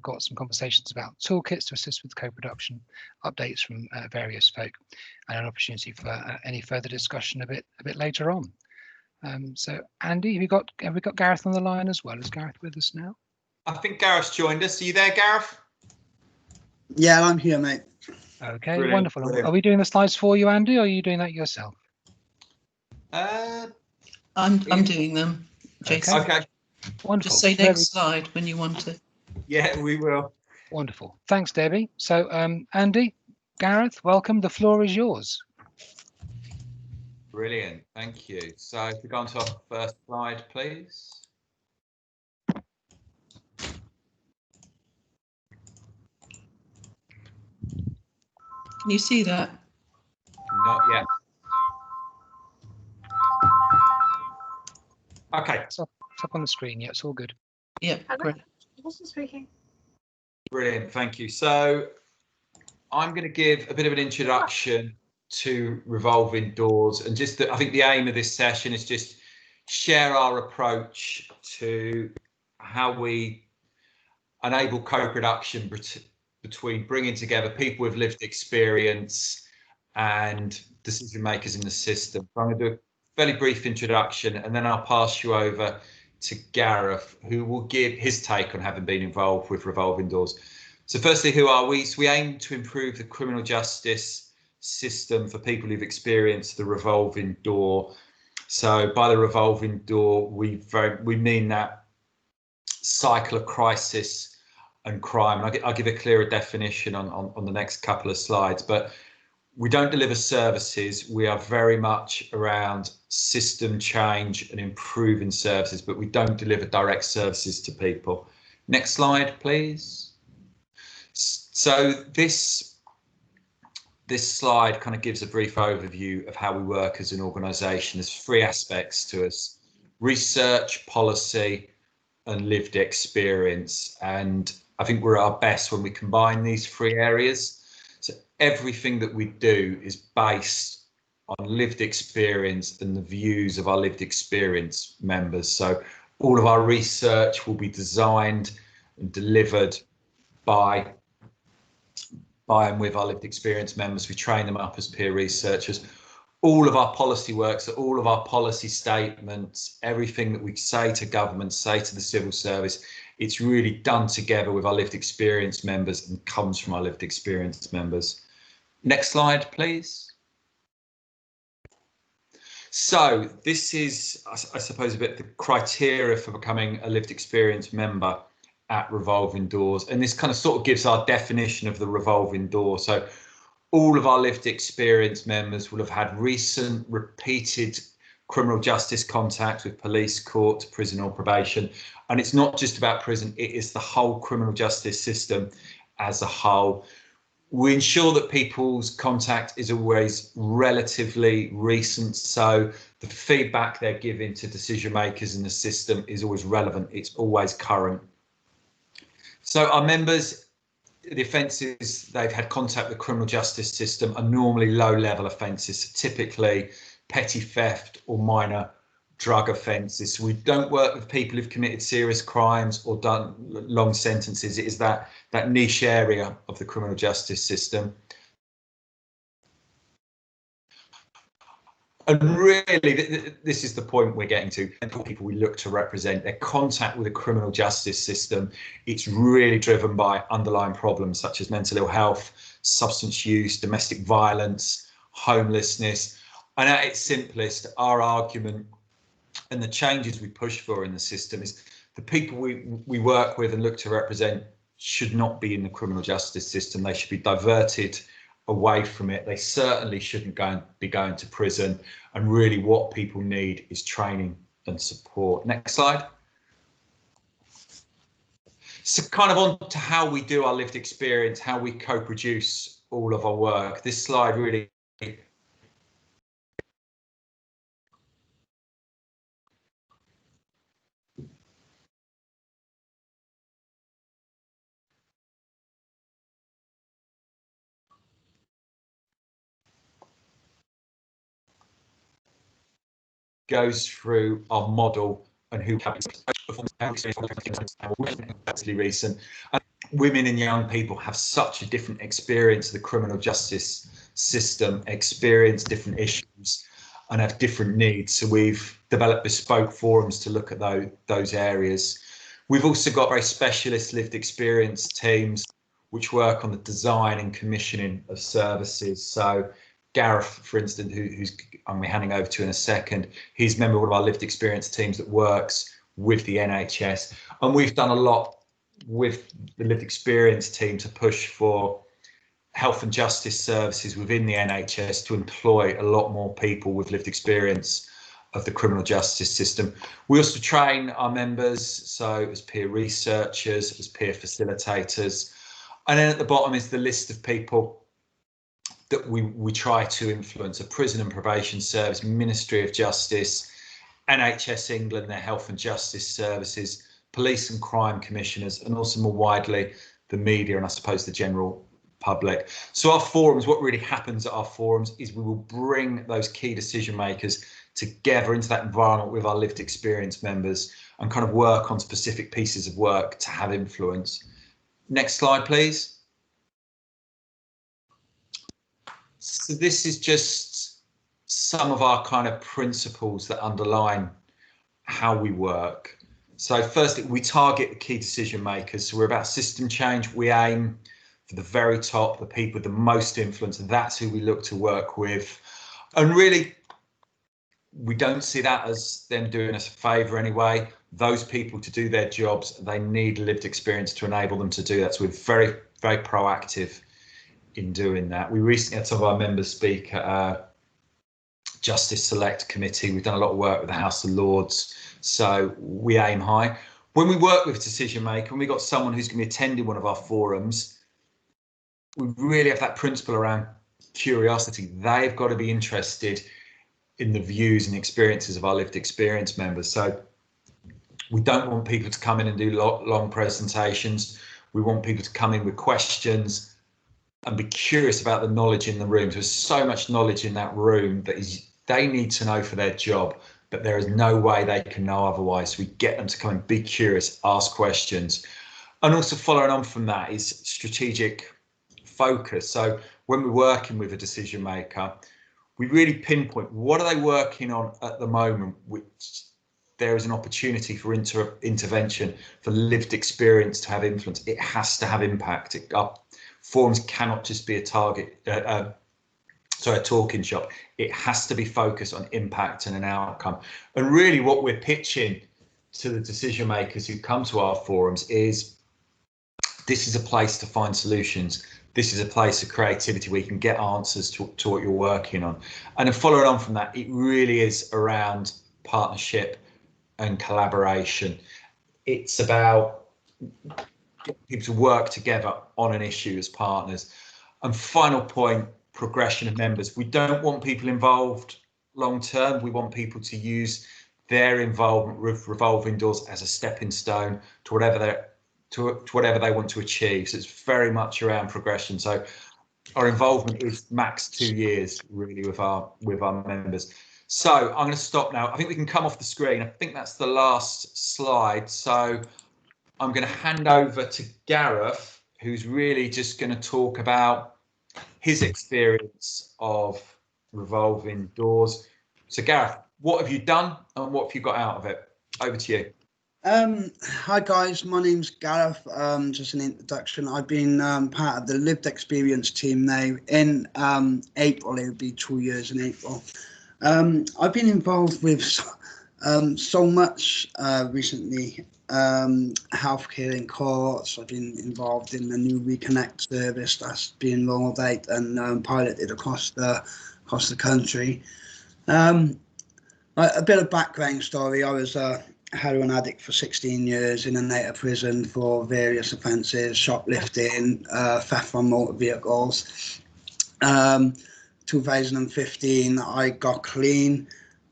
we've got some conversations about toolkits to assist with co-production, updates from various folk, and an opportunity for any further discussion a bit later on. So Andy, have we got Gareth on the line as well? Is Gareth with us now? I think Gareth's joined us. Are you there, Gareth? Yeah, I'm here, mate. Okay, Brilliant, wonderful. brilliant. Are we doing the slides for you, Andy, or are you doing that yourself? I'm doing them, Jason. Okay. Wonderful. Just say next slide when you want to. Yeah, we will. Wonderful. Thanks, Debbie. So, Andy, Gareth, welcome. The floor is yours. Brilliant. Thank you. So if we go on to our first slide, please. Can you see that? Not yet. Okay. It's up on the screen. Yeah, it's all good. Yeah, great. Wasn't speaking. Brilliant. Thank you. So I'm going to give a bit of an introduction to Revolving Doors, and just I think the aim of this session is just share our approach to how we enable co-production between bringing together people with lived experience and decision makers in the system. So I'm going to do a fairly brief introduction, and then I'll pass you over to Gareth, who will give his take on having been involved with Revolving Doors. So firstly, who are we? So we aim to improve the criminal justice system for people who've experienced the revolving door. So by the revolving door, we mean that cycle of crisis and crime. And I'll give a clearer definition on the next couple of slides, but we don't deliver services. We are very much around system change and improving services, but we don't deliver direct services to people. Next slide, please. So this slide kind of gives a brief overview of how we work as an organisation. There's three aspects to us: research, policy, and lived experience. And I think we're at our best when we combine these three areas. So everything that we do is based on lived experience and the views of our lived experience members. So all of our research will be designed and delivered by and with our lived experience members. We train them up as peer researchers. All of our policy work, so all of our policy statements, everything that we say to government, say to the civil service, it's really done together with our lived experience members and comes from our lived experience members. Next slide, please. So this is, I suppose, a bit the criteria for becoming a lived experience member at Revolving Doors, and this kind of sort of gives our definition of the revolving door. So all of our lived experience members will have had recent repeated criminal justice contact with police, court, prison or probation. And it's not just about prison, it is the whole criminal justice system as a whole. We ensure that people's contact is always relatively recent, so the feedback they're giving to decision makers in the system is always relevant, it's always current. So our members, the offences they've had contact with the criminal justice system are normally low-level offences, typically petty theft or minor drug offences. So we don't work with people who've committed serious crimes or done long sentences. It is that niche area of the criminal justice system. And really, this is the point we're getting to. And people we look to represent, their contact with the criminal justice system, it's really driven by underlying problems such as mental ill health, substance use, domestic violence, homelessness. And at its simplest, our argument and the changes we push for in the system is the people we work with and look to represent should not be in the criminal justice system. They should be diverted away from it. They certainly shouldn't be going to prison, and really what people need is training and support. Next slide. So kind of on to how we do our lived experience, how we co-produce all of our work. This slide really goes through our model and who have recent. women and young people have such a different experience of the criminal justice system, experience different issues and have different needs. So we've developed bespoke forums to look at those areas. We've also got very specialist lived experience teams which work on the design and commissioning of services. So Gareth, for instance, who's I'm going to be handing over to in a second, he's a member of one of our lived experience teams that works with the NHS. And we've done a lot with the lived experience team to push for health and justice services within the NHS to employ a lot more people with lived experience of the criminal justice system. We also train our members, so as peer researchers, as peer facilitators. And then at the bottom is the list of people that we try to influence: a prison and probation service, Ministry of Justice, NHS England, their health and justice services, police and crime commissioners, and also more widely the media and I suppose the general public. So our forums, what really happens at our forums is we will bring those key decision makers together into that environment with our lived experience members and kind of work on specific pieces of work to have influence. Next slide, please. So this is just some of our kind of principles that underline how we work. So firstly, we target the key decision makers. So we're about system change. We aim for the very top, the people with the most influence. That's who we look to work with. And really, we don't see that as them doing us a favour anyway. Those people, to do their jobs, they need lived experience to enable them to do that. So we're very, very proactive in doing that. We recently had some of our members speak at a Justice Select Committee. We've done a lot of work with the House of Lords. So we aim high. When we work with decision maker, when we've got someone who's going to be attending one of our forums, we really have that principle around curiosity. They've got to be interested in the views and experiences of our lived experience members. So we don't want people to come in and do long presentations. We want people to come in with questions and be curious about the knowledge in the room. There's so much knowledge in that room that they need to know for their job, but there is no way they can know otherwise. So we get them to come and be curious, ask questions. And also following on from that is strategic focus. So when we're working with a decision maker, we really pinpoint what are they working on at the moment, which there is an opportunity for intervention, for lived experience to have influence. It has to have impact. Our forums cannot just be a talking shop. It has to be focused on impact and an outcome. And really what we're pitching to the decision makers who come to our forums is this is a place to find solutions. This is a place of creativity where you can get answers to what you're working on. And then following on from that, it really is around partnership and collaboration. It's about getting people to work together on an issue as partners. And final point, progression of members. We don't want people involved long term. We want people to use their involvement with Revolving Doors as a stepping stone to whatever they want to achieve. So it's very much around progression. So our involvement is max 2 years really with our members. So I'm going to stop now. I think we can come off the screen. I think that's the last slide. So I'm going to hand over to Gareth, who's really just going to talk about his experience of Revolving Doors. So Gareth, what have you done and what have you got out of it? Over to you. Hi guys, my name's Gareth. Just an introduction. I've been part of the lived experience team now. In April, it would be 2 years in April. I've been involved with so much recently. Healthcare in courts. I've been involved in the new Reconnect service that's being rolled out and piloted across the country. A bit of background story. I was a heroin addict for 16 years, in and out of prison for various offences: shoplifting, theft from motor vehicles. 2015, I got clean.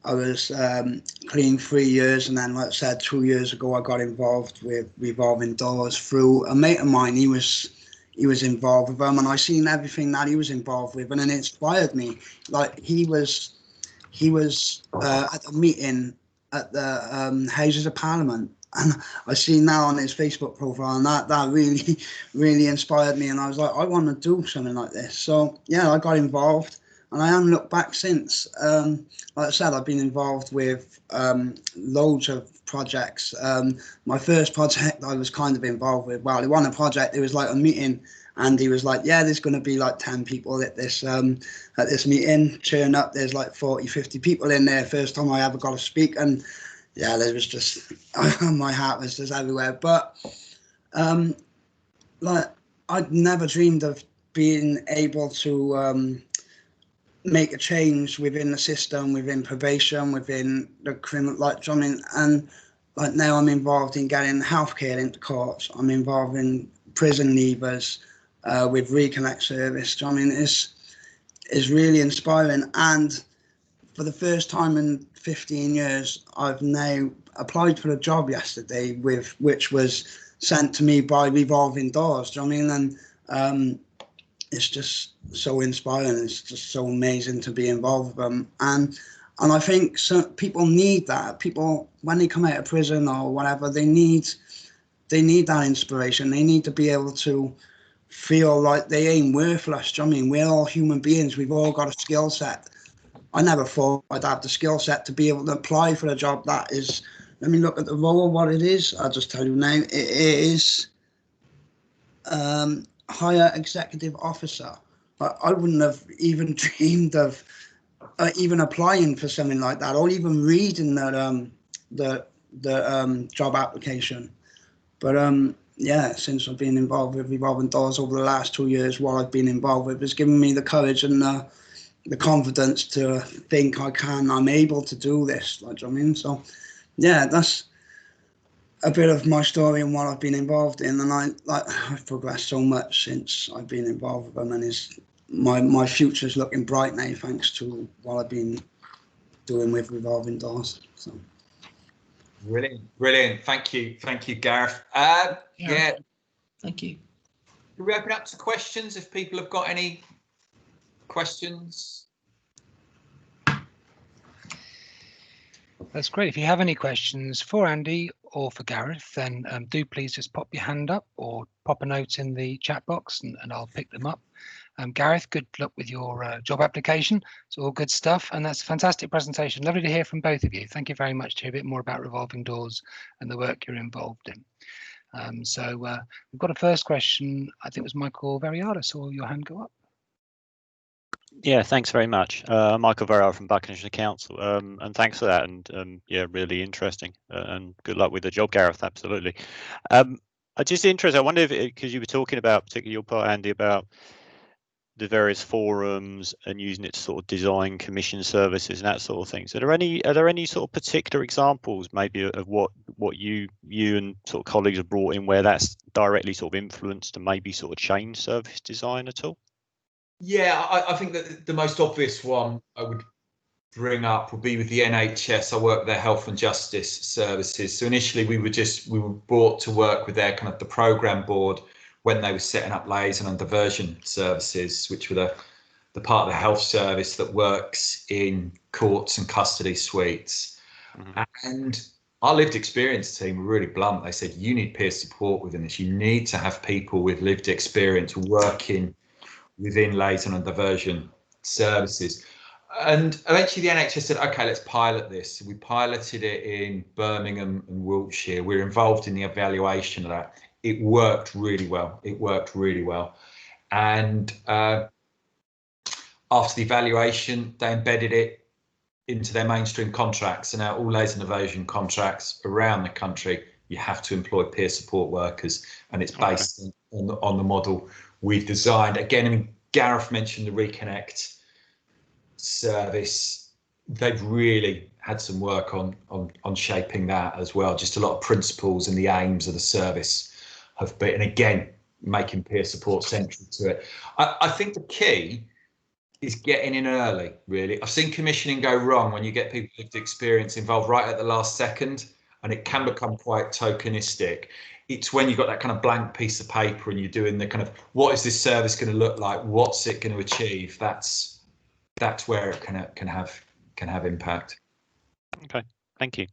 I was clean 3 years, and then, like I said, 2 years ago, I got involved with Revolving Doors through a mate of mine. He was involved with them, and I seen everything that he was involved with, and it inspired me. Like he was at a meeting at the Houses of Parliament, And I see now on his Facebook profile, and that really, really inspired me. And I was like, I want to do something like this. So yeah, I got involved, and I haven't looked back since. Like I said, I've been involved with loads of projects. My first project I was kind of involved with, well, it wasn't a project, it was like a meeting. And he was like, yeah, there's going to be like 10 people at this meeting. Turn up, there's like 40, 50 people in there. First time I ever got to speak. And yeah, there was just, my heart was just everywhere. But like, I'd never dreamed of being able to make a change within the system, within probation, within the criminal, like, I mean, and like now I'm involved in getting healthcare into courts. I'm involved in prison leavers with Reconnect service. I mean, it's really inspiring. And for the first time in 15 years, I've now applied for a job yesterday which was sent to me by Revolving Doors. Do you know what I mean? And it's just so inspiring. It's just so amazing to be involved with them. And I think people need that. People, when they come out of prison or whatever, they need that inspiration. They need to be able to feel like they ain't worthless. Do you know what I mean? We're all human beings. We've all got a skill set. I never thought I'd have the skill set to be able to apply for a job that is, let me look at the role, what it is. I'll just tell you now. It is higher executive officer. I wouldn't have even dreamed of even applying for something like that, or even reading the job application. But yeah, since I've been involved with Revolving Doors over the last 2 years, what I've been involved with has given me the courage and the confidence to think I'm able to do this. Like, you know what I mean? So yeah, that's a bit of my story and what I've been involved in. And I've progressed so much since I've been involved with them, and my future's looking bright now thanks to what I've been doing with Revolving Doors. So brilliant. Thank you, Gareth. Yeah. Thank you. Can we open up to questions if people have got any questions? That's great. If you have any questions for Andy or for Gareth, then do please just pop your hand up or pop a note in the chat box and I'll pick them up. Gareth, good luck with your job application. It's all good stuff, and that's a fantastic presentation. Lovely to hear from both of you. Thank you very much to hear a bit more about Revolving Doors and the work you're involved in. So we've got a first question. I think it was Michael Verriard. I saw your hand go up. Yeah, thanks very much. Michael Verriard from Buckinghamshire Council, and thanks for that. And yeah, really interesting. And good luck with the job, Gareth. Absolutely. I'm just interested. I wonder if, because you were talking about, particularly your part, Andy, about the various forums and using it to sort of design commission services and that sort of thing. So are there any sort of particular examples maybe of what you and sort of colleagues have brought in where that's directly sort of influenced and maybe sort of changed service design at all? Yeah, I think that the most obvious one I would bring up would be with the NHS. I work with their health and justice services. So initially we were brought to work with their kind of the programme board when they were setting up liaison and diversion services, which were the part of the health service that works in courts and custody suites. Mm-hmm. And our lived experience team were really blunt. They said, you need peer support within this. You need to have people with lived experience working within liaison and diversion services. And eventually the NHS said, okay, let's pilot this. We piloted it in Birmingham and Wiltshire. We're involved in the evaluation of that. It worked really well. And after the evaluation, they embedded it into their mainstream contracts. And now all liaison and diversion contracts around the country, you have to employ peer support workers. And it's based on the model we've designed. Again, I mean, Gareth mentioned the Reconnect service. They've really had some work on shaping that as well. Just a lot of principles and the aims of the service have been, and again, making peer support central to it. I think the key is getting in early, really. I've seen commissioning go wrong when you get people with experience involved right at the last second, and it can become quite tokenistic. It's when you've got that kind of blank piece of paper and you're doing the kind of, what is this service going to look like? What's it going to achieve? That's where it can have impact. Okay, thank you.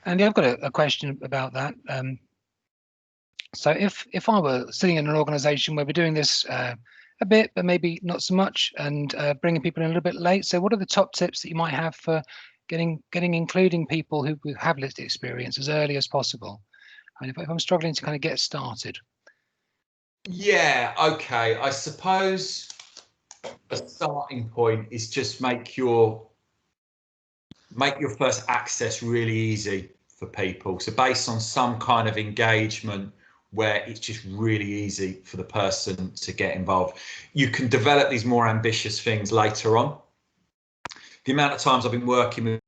Andy, I've got a question about that. So if I were sitting in an organisation where we're doing this a bit, but maybe not so much, and bringing people in a little bit late, so what are the top tips that you might have for including people who have lived experience as early as possible? I mean, if I'm struggling to kind of get started. Yeah, okay. I suppose a starting point is just make your first access really easy for people. So based on some kind of engagement where it's just really easy for the person to get involved. You can develop these more ambitious things later on. The amount of times I've been working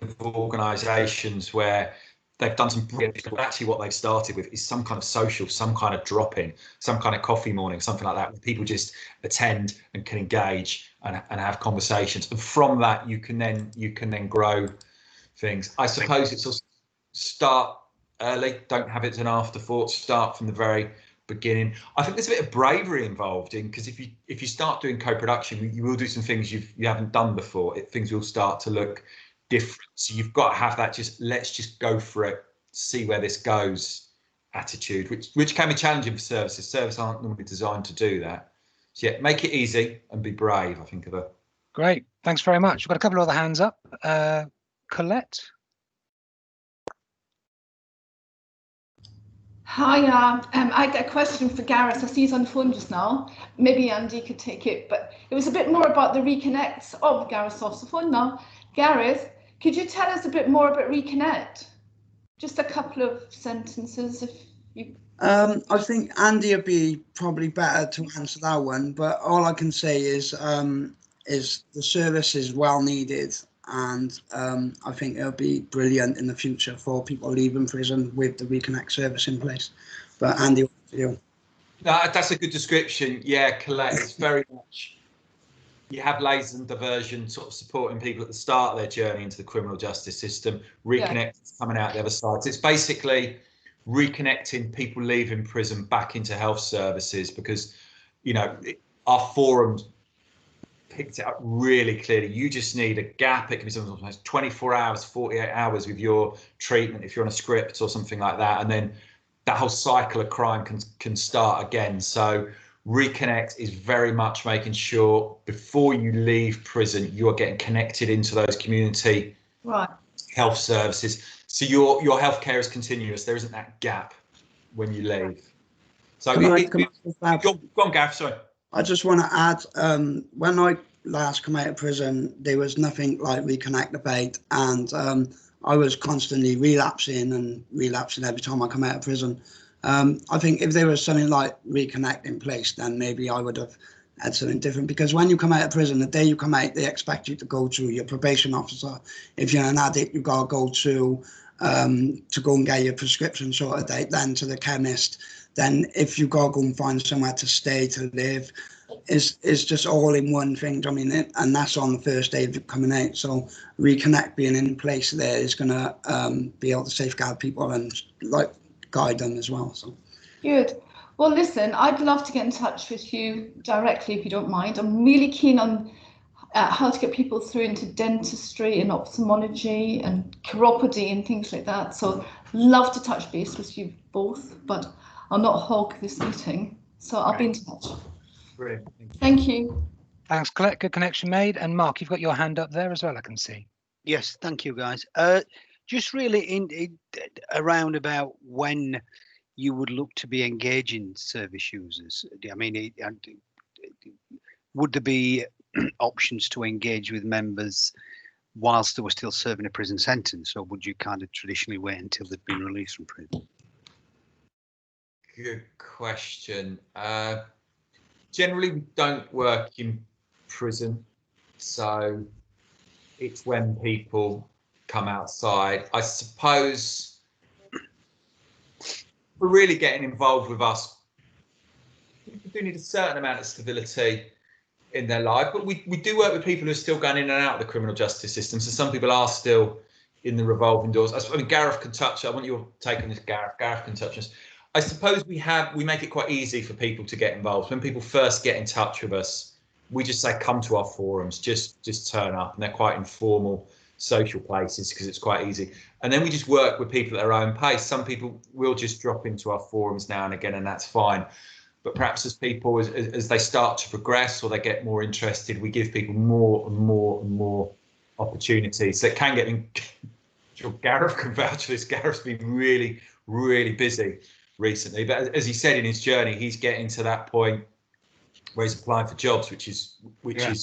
with organisations where they've done some brilliant, but actually what they've started with is some kind of social, some kind of drop-in, some kind of coffee morning, something like that, where people just attend and can engage and have conversations. And from that, you can then grow things. I suppose it's also start early. Don't have it as an afterthought. Start from the very beginning. I think there's a bit of bravery involved in, because if you start doing co-production, you will do some things you haven't done before. Things will start to look different. So you've got to have that let's just go for it, see where this goes attitude, which can be challenging for services. Services aren't normally designed to do that. So yeah, make it easy and be brave, I think of it. Great, thanks very much. We've got a couple of other hands up. Colette. Hi, I got a question for Gareth. I see he's on the phone just now. Maybe Andy could take it, but it was a bit more about the Reconnect. Oh, Gareth's off the phone now. Gareth, could you tell us a bit more about Reconnect? Just a couple of sentences, if you. I think Andy would be probably better to answer that one, but all I can say is the service is well needed, and I think it'll be brilliant in the future for people leaving prison with the Reconnect service in place. But Andy, what do you? That's a good description. Yeah, Colette, it's very much, you have laser and diversion sort of supporting people at the start of their journey into the criminal justice system. Reconnect is coming out the other side. So it's basically reconnecting people leaving prison back into health services, because, you know, our forums picked it up really clearly. You just need a gap. It can be sometimes 24 hours, 48 hours with your treatment if you're on a script or something like that. And then that whole cycle of crime can start again. So Reconnect is very much making sure before you leave prison, you are getting connected into those community health services. So your healthcare is continuous. There isn't that gap when you leave. So go on, Gav, sorry. I just want to add, when I last come out of prison, there was nothing like Reconnect about, and I was constantly relapsing every time I come out of prison. I think if there was something like Reconnect in place, then maybe I would have had something different, because when you come out of prison, the day you come out, they expect you to go through your probation officer. If you're an addict, you've got to go to go and get your prescription sorted out, then to the chemist. Then if you got to go and find somewhere to stay, to live, it's just all in one thing. I mean, and that's on the first day of coming out. So Reconnect being in place there is going to be able to safeguard people and like guide them as well. So good. Well, listen, I'd love to get in touch with you directly if you don't mind. I'm really keen on how to get people through into dentistry and ophthalmology and chiropody and things like that. So love to touch base with you both, but I'll not hog this meeting. So I'll be in touch. Brilliant. Thank you. Thanks, Colette. Good connection made. And Mark, you've got your hand up there as well, I can see. Yes, thank you, guys. Just really in around about when you would look to be engaging service users. I mean, would there be options to engage with members whilst they were still serving a prison sentence, or would you kind of traditionally wait until they'd been released from prison? Good question. Generally, we don't work in prison, so it's when people come outside. I suppose for really getting involved with us, people do need a certain amount of stability in their life, but we do work with people who are still going in and out of the criminal justice system. So some people are still in the revolving doors. I mean, Gareth can touch. I want your take on this, Gareth. Gareth can touch us. I suppose we make it quite easy for people to get involved. When people first get in touch with us, we just say, come to our forums, just turn up, and they're quite informal social places because it's quite easy. And then we just work with people at their own pace. Some people will just drop into our forums now and again, and that's fine. But perhaps as people, as they start to progress or they get more interested, we give people more and more and more opportunities. So it can get, sure Gareth can vouch for this. Gareth's been really, really busy recently. But as he said in his journey, he's getting to that point where he's applying for jobs, which is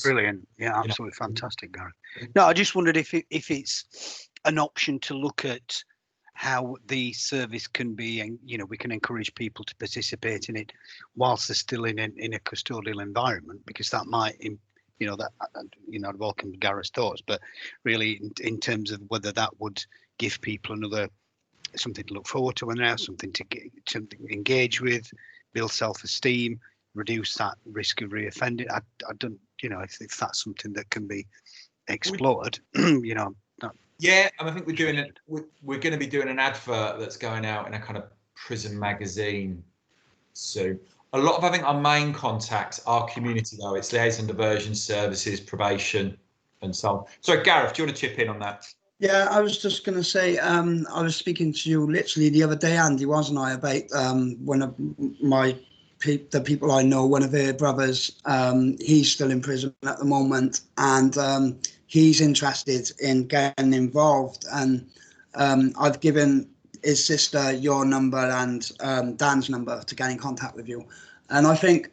brilliant. Yeah, absolutely fantastic, Gareth. No, I just wondered if it's an option to look at how the service can be, and we can encourage people to participate in it whilst they're still in a custodial environment, because that might, I'd welcome Gareth's thoughts, but really in terms of whether that would give people something to look forward to when they're out, something to engage with, build self-esteem, reduce that risk of reoffending. I don't, if that's something that can be explored, Yeah, and I think we're going to be doing an advert that's going out in a kind of prison magazine soon. A lot of, I think, our main contacts are community, though. It's liaison diversion services, probation, and so on. So, Gareth, do you want to chip in on that? Yeah, I was just going to say, I was speaking to you literally the other day, Andy, wasn't I, about one of the people I know, one of their brothers, he's still in prison at the moment, and he's interested in getting involved, and I've given his sister your number and Dan's number to get in contact with you. And I think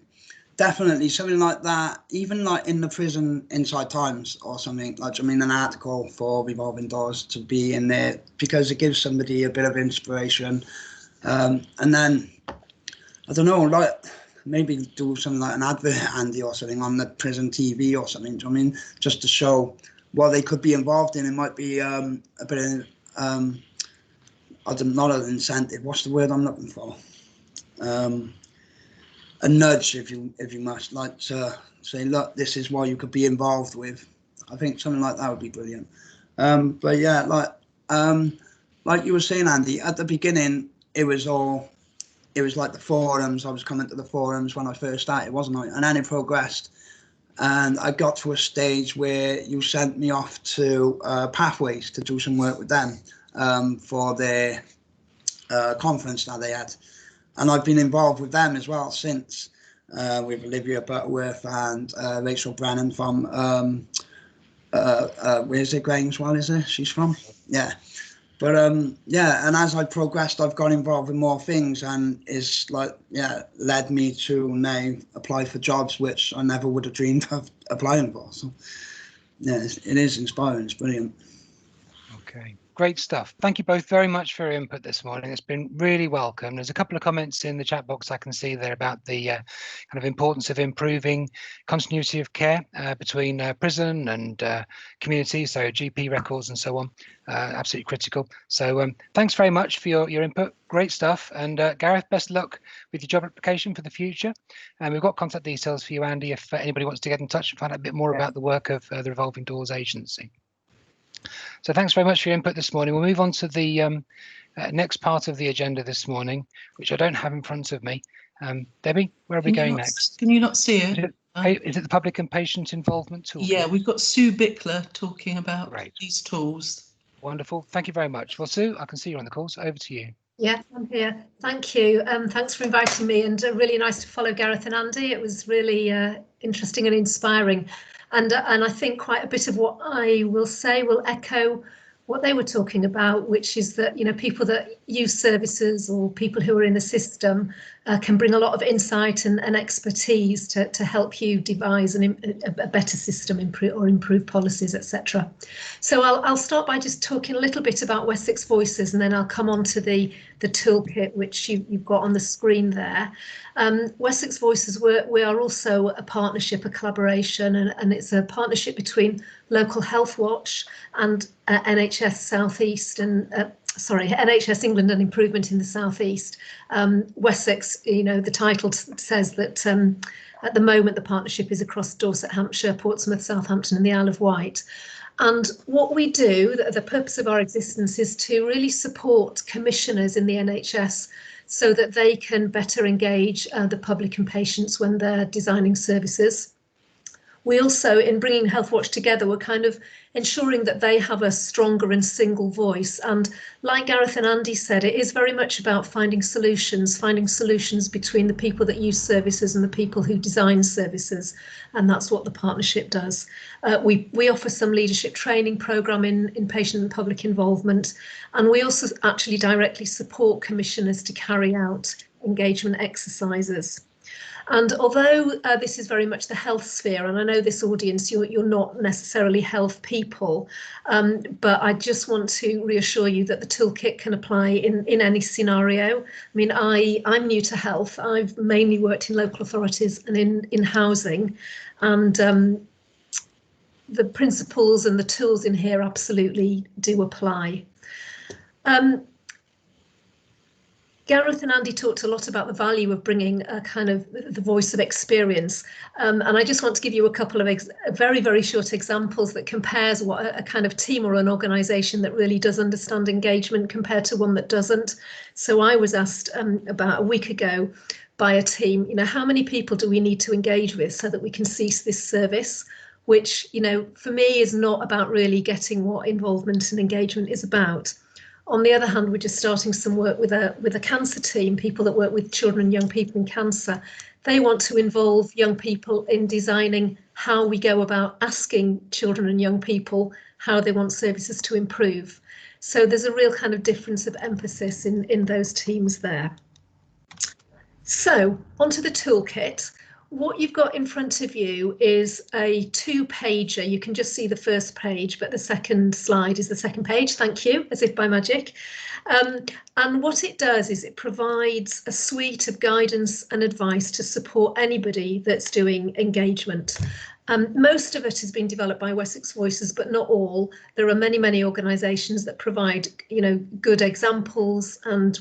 definitely something like that, even like in the prison Inside Times or something, an article for Revolving Doors to be in there, because it gives somebody a bit of inspiration. And then, I don't know, like maybe do something like an advert, Andy, or something on the prison TV or something, do you know what I mean? Just to show what they could be involved in. It might be a bit of, not an incentive, what's the word I'm looking for? A nudge, if you must, like to say, look, this is what you could be involved with. I think something like that would be brilliant. But yeah, like you were saying, Andy, at the beginning, it was like the forums. I was coming to the forums when I first started, wasn't I? And then it progressed. And I got to a stage where you sent me off to Pathways to do some work with them for their conference that they had. And I've been involved with them as well since, with Olivia Butterworth and Rachel Brennan from, where's it, Grangemeswell, is it? She's from? Yeah. But yeah, and as I progressed, I've got involved with more things, and it's led me to now apply for jobs which I never would have dreamed of applying for. So yeah, it is inspiring. It's brilliant. Okay, great stuff. Thank you both very much for your input this morning. It's been really welcome. There's a couple of comments in the chat box I can see there about the kind of importance of improving continuity of care between prison and community, so GP records and so on. Absolutely critical. So thanks very much for your input. Great stuff. And Gareth, best luck with your job application for the future. And we've got contact details for you, Andy, if anybody wants to get in touch and find out a bit more about the work of the Revolving Doors Agency. So thanks very much for your input this morning. We'll move on to the next part of the agenda this morning, which I don't have in front of me. Debbie, where are we going next? Can you not see it? Is it the public and patient involvement tool? Yeah, we've got Sue Bickler talking about these tools. Wonderful. Thank you very much. Well, Sue, I can see you're on the call, so over to you. Yes, I'm here. Thank you. Thanks for inviting me, and really nice to follow Gareth and Andy. It was really interesting and inspiring. And I think quite a bit of what I will say will echo what they were talking about, which is that, people that use services or people who are in the system can bring a lot of insight and expertise to help you devise a better system, improve policies, etc. So I'll start by just talking a little bit about Wessex Voices, and then I'll come on to the toolkit, which you've got on the screen there. Wessex Voices, we are also a partnership, a collaboration, and it's a partnership between Local Health Watch and NHS South East and NHS England and Improvement in the South East. Wessex, the title says that at the moment the partnership is across Dorset, Hampshire, Portsmouth, Southampton and the Isle of Wight. And what we do, the purpose of our existence, is to really support commissioners in the NHS so that they can better engage the public and patients when they're designing services. We also, in bringing Health Watch together, we're kind of ensuring that they have a stronger and single voice. And like Gareth and Andy said, it is very much about finding solutions between the people that use services and the people who design services. And that's what the partnership does. We offer some leadership training programme in patient and public involvement, and we also actually directly support commissioners to carry out engagement exercises. And although this is very much the health sphere, and I know this audience, you're not necessarily health people, but I just want to reassure you that the toolkit can apply in any scenario. I mean, I'm new to health. I've mainly worked in local authorities and in housing, and the principles and the tools in here absolutely do apply. Gareth and Andy talked a lot about the value of bringing a kind of the voice of experience, and I just want to give you a couple of very, very short examples that compares what a kind of team or an organisation that really does understand engagement compared to one that doesn't. So I was asked about a week ago by a team, you know, how many people do we need to engage with so that we can cease this service? Which, you know, for me is not about really getting what involvement and engagement is about. On the other hand, we're just starting some work with a cancer team, people that work with children and young people in cancer. They want to involve young people in designing how we go about asking children and young people how they want services to improve. So there's a real kind of difference of emphasis in those teams there. So onto the toolkit. What you've got in front of you is a 2-pager. You can just see the first page, but the second slide is the second page. Thank you, as if by magic. And what it does is it provides a suite of guidance and advice to support anybody that's doing engagement. Most of it has been developed by Wessex Voices, but not all. There are many, many organisations that provide, you know, good examples, and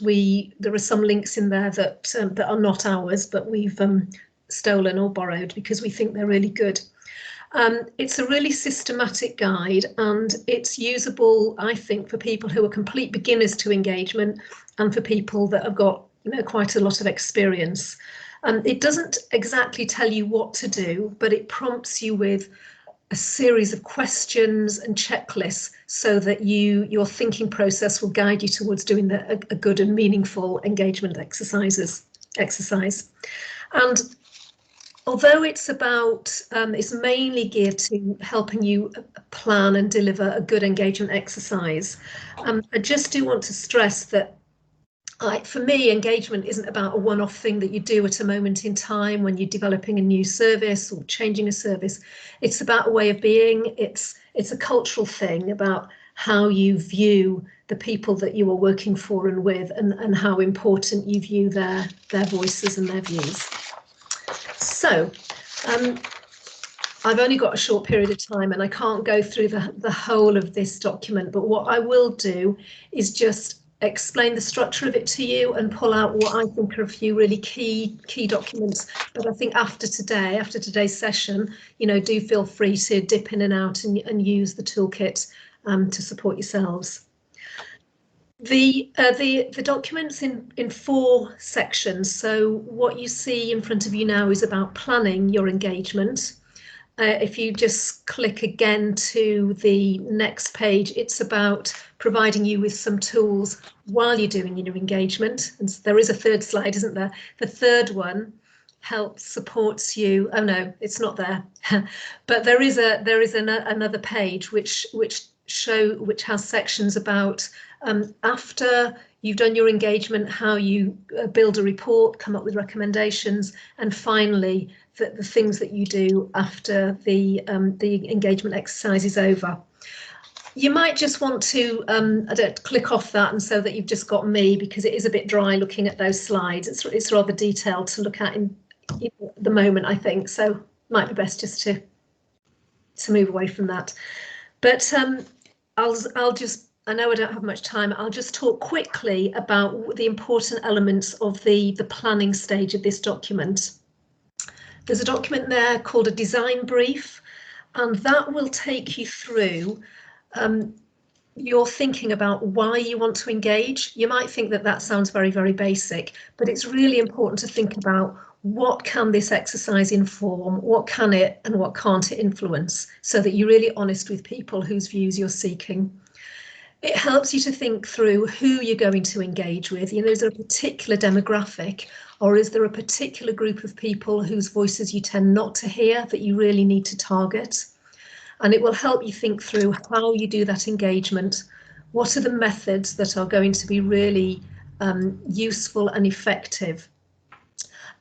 there are some links in there that are not ours, but we've stolen or borrowed because we think they're really good. It's a really systematic guide, and it's usable, I think, for people who are complete beginners to engagement and for people that have got, you know, quite a lot of experience. It doesn't exactly tell you what to do, but it prompts you with a series of questions and checklists so that your thinking process will guide you towards doing a good and meaningful engagement exercise. And although it's mainly geared to helping you plan and deliver a good engagement exercise, I just do want to stress that for me, engagement isn't about a one-off thing that you do at a moment in time when you're developing a new service or changing a service. It's about a way of being. It's a cultural thing about how you view the people that you are working for and with, and how important you view their voices and their views. So I've only got a short period of time and I can't go through the whole of this document, but what I will do is just explain the structure of it to you and pull out what I think are a few really key documents. But I think after today's session, you know, do feel free to dip in and out and use the toolkit to support yourselves. The document's in 4 sections. So what you see in front of you now is about planning your engagement. If you just click again to the next page, it's about providing you with some tools while you're doing your engagement. And there is a third slide, isn't there? The third one supports you. Oh no, it's not there. But there is another page which has sections about after you've done your engagement, how you build a report, come up with recommendations, and finally the things that you do after the engagement exercise is over. You might just want to click off that, and so that you've just got me, because it is a bit dry looking at those slides. It's rather detailed to look at in the moment, I think, so might be best just to move away from that. But I'll just, I know I don't have much time, I'll just talk quickly about the important elements of the planning stage of this document. There's a document there called a design brief, and that will take you through your thinking about why you want to engage. You might think that sounds very, very basic, but it's really important to think about what can this exercise inform, what can it and what can't it influence, so that you're really honest with people whose views you're seeking. It helps you to think through who you're going to engage with. You know, is there a particular demographic, or is there a particular group of people whose voices you tend not to hear that you really need to target? And it will help you think through how you do that engagement. What are the methods that are going to be really useful and effective?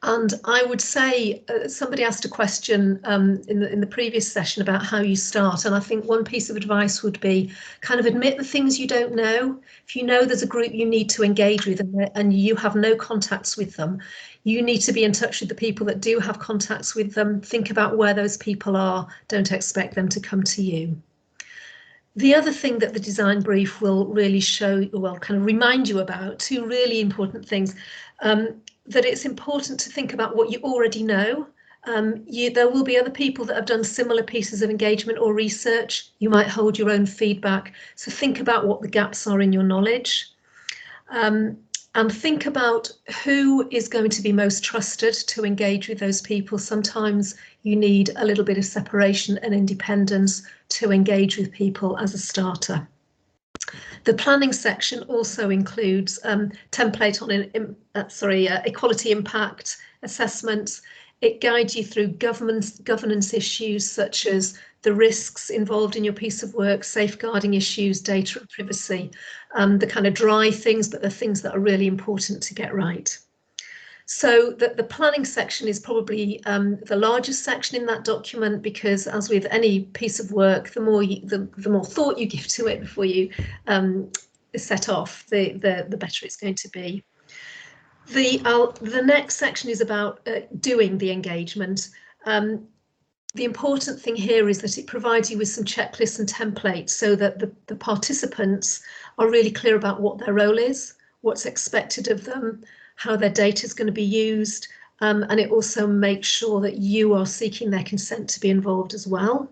And I would say, somebody asked a question in the previous session about how you start. And I think one piece of advice would be kind of admit the things you don't know. If you know there's a group you need to engage with and you have no contacts with them, you need to be in touch with the people that do have contacts with them. Think about where those people are. Don't expect them to come to you. The other thing that the design brief will really show, well, kind of remind you about, two really important things. That it's important to think about what you already know. There will be other people that have done similar pieces of engagement or research. You might hold your own feedback. So think about what the gaps are in your knowledge. And think about who is going to be most trusted to engage with those people. Sometimes you need a little bit of separation and independence to engage with people as a starter. The planning section also includes template on equality impact assessments. It guides you through governance issues such as the risks involved in your piece of work, safeguarding issues, data and privacy, the kind of dry things, but the things that are really important to get right. So the planning section is probably the largest section in that document, because as with any piece of work, the more thought you give to it before you set off, the better it's going to be. The next section is about doing the engagement. The important thing here is that it provides you with some checklists and templates so that the participants are really clear about what their role is, what's expected of them, how their data is going to be used, and it also makes sure that you are seeking their consent to be involved as well.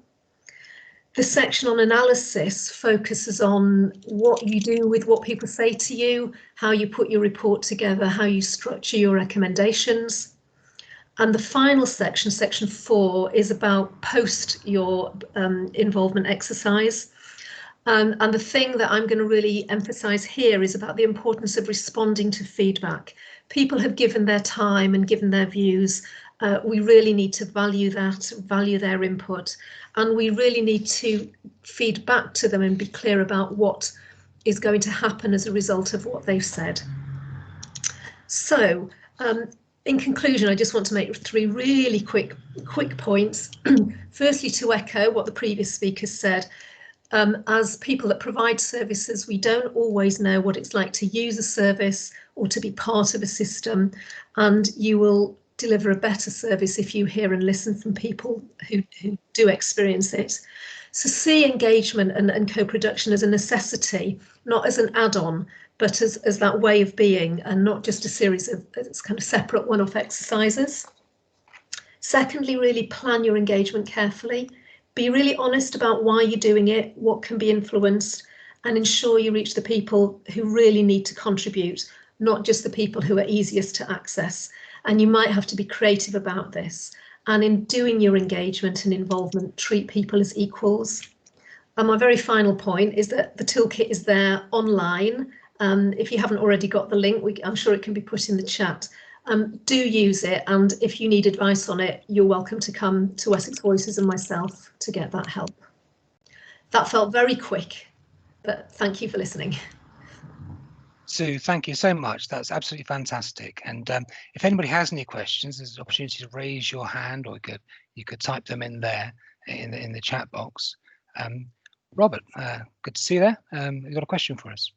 The section on analysis focuses on what you do with what people say to you, how you put your report together, how you structure your recommendations. And the final section, section 4, is about post your involvement exercise. And the thing that I'm going to really emphasize here is about the importance of responding to feedback. People have given their time and given their views. We really need to value that, value their input, and we really need to feed back to them and be clear about what is going to happen as a result of what they've said. So, in conclusion, I just want to make 3 really quick points. Firstly, to echo what the previous speakers said. As people that provide services, we don't always know what it's like to use a service or to be part of a system, and you will deliver a better service if you hear and listen from people who do experience it. So see engagement and co-production as a necessity, not as an add-on, but as that way of being, and not just a series of kind of separate one-off exercises. Secondly, really plan your engagement carefully. Be really honest about why you're doing it, what can be influenced, and ensure you reach the people who really need to contribute, not just the people who are easiest to access. And you might have to be creative about this. And in doing your engagement and involvement, treat people as equals. And my very final point is that the toolkit is there online. If you haven't already got the link, I'm sure it can be put in the chat. Do use it, and if you need advice on it, you're welcome to come to Wessex Voices and myself to get that help. That felt very quick, but thank you for listening. Sue, thank you so much. That's absolutely fantastic. And if anybody has any questions, there's an opportunity to raise your hand, or you could type them in there in the chat box. Robert, good to see you there. You've got a question for us.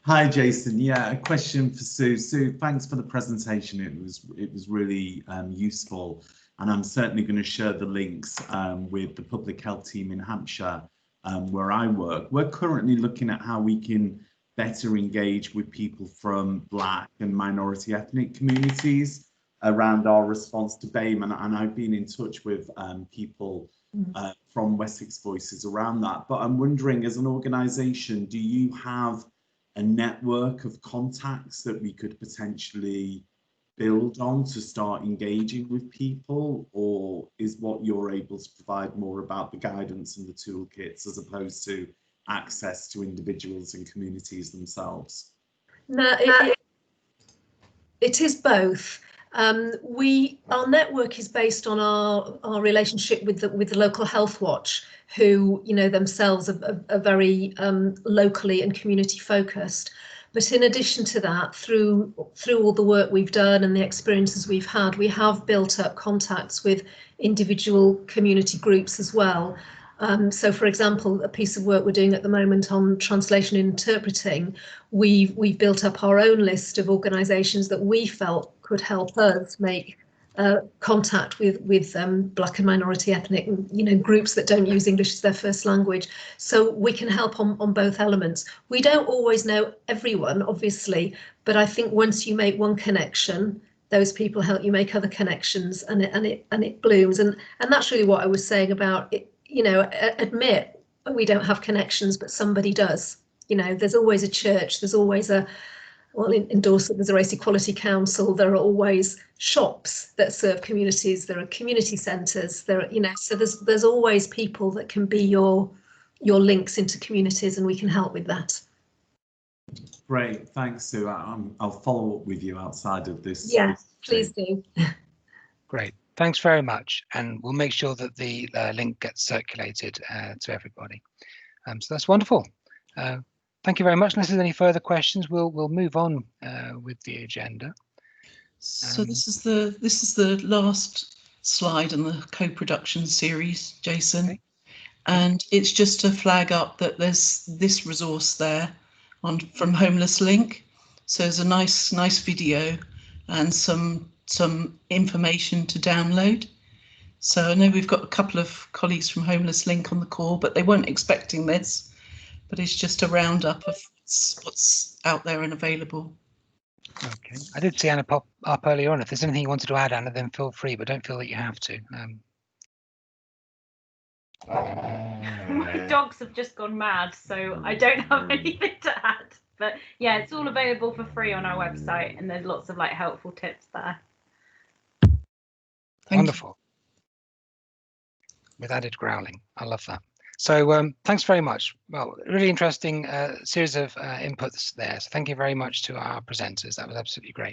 Hi, Jason. Yeah, a question for Sue. Sue, thanks for the presentation. It was really useful, and I'm certainly going to share the links with the public health team in Hampshire, where I work. We're currently looking at how we can better engage with people from Black and minority ethnic communities around our response to BAME, and I've been in touch with people from Wessex Voices around that. But I'm wondering, as an organisation, do you have a network of contacts that we could potentially build on to start engaging with people, or is what you're able to provide more about the guidance and the toolkits as opposed to access to individuals and communities themselves? No, it is both. Our network is based on our relationship with the local health watch, who themselves are very locally and community focused. But in addition to that, through all the work we've done and the experiences we've had, we have built up contacts with individual community groups as well. So, for example, a piece of work we're doing at the moment on translation and interpreting, we've built up our own list of organisations that we felt could help us make contact with Black and minority ethnic, groups that don't use English as their first language. So we can help on both elements. We don't always know everyone, obviously, but I think once you make one connection, those people help you make other connections, and it blooms. And that's really what I was saying about it. Admit we don't have connections, but somebody does. There's always a church, there's always in Dorset there's a Race Equality Council, there are always shops that serve communities, there are community centres, so there's always people that can be your links into communities, and we can help with that. Great, thanks, Sue. I'll follow up with you outside of this. Yes, please do. Great, thanks very much, and we'll make sure that the link gets circulated to everybody. So that's wonderful. Thank you very much. Unless there's any further questions, we'll move on with the agenda. So this is the last slide in the co-production series, Jason, okay. And it's just to flag up that there's this resource there from Homeless Link. So there's a nice video and some information to download. So I know we've got a couple of colleagues from Homeless Link on the call, but they weren't expecting this. But it's just a roundup of what's out there and available. Okay, I did see Anna pop up earlier on. If there's anything you wanted to add, Anna, then feel free, but don't feel that you have to. My dogs have just gone mad, so I don't have anything to add. But yeah, it's all available for free on our website, and there's lots of helpful tips there. Wonderful. With added growling, I love that. So thanks very much. Well, really interesting series of inputs there. So thank you very much to our presenters. That was absolutely great.